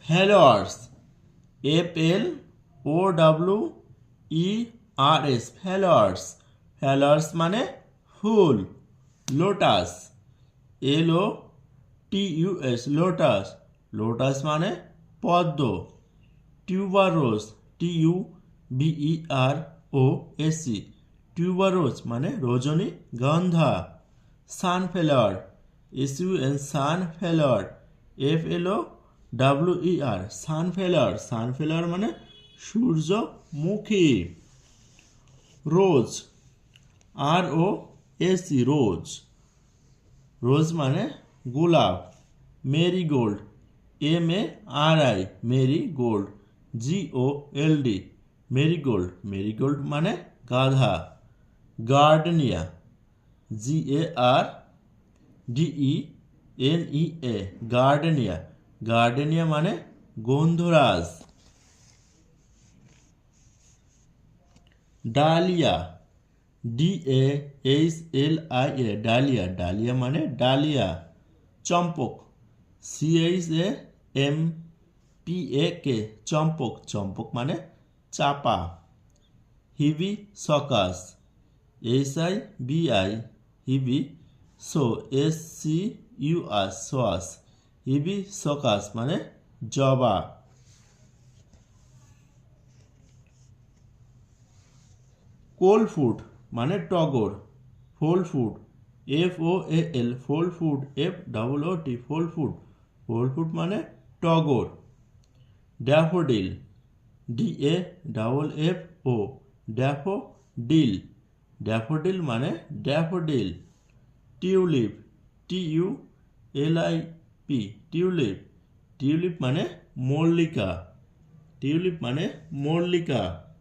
Flowers, FLOWERS, flowers. Flowers মানে ফুল। Lotus, LOTUS, lotus. Lotus মানে পদ্ম। টিউবারোস, TUBEROS, টিউবারোস মানে রজনীগন্ধা। Sunflower, SUN, sunflower, FLOWER, sunflower. Sunflower মানে সূর্যমুখী। Rose, ROS, rose. রোজ মানে গোলাপ। Marigold, MARI, marigold, GOLD, marigold. Marigold মানে গাধা। Gardenia, GARDENEA, gardenia. গার্ডেনিয়া মানে গন্ধরাজ। Dahlia, DAHLIA, dahlia. ডালিয়া মানে ডালিয়া। চম্পক, CHAMPAK, চম্পক। চম্পক মানে চাপা। হিবিস্কাস, HIBI, হিবি, SCUS, হিবিস্কাস মানে জবা। কোলফুট মানে টগর। ফোলফুট, FOAL, ফোলফুট, FOOT, ফোলফুট। ফোলফুট মানে টগর। Daffodil, DAFFO, daffodil. ড্যাফোডিল মানে daffodil. Tulip, TULIP, tulip. Tulip মানে মল্লিকা। টিউলিপ মানে মল্লিকা।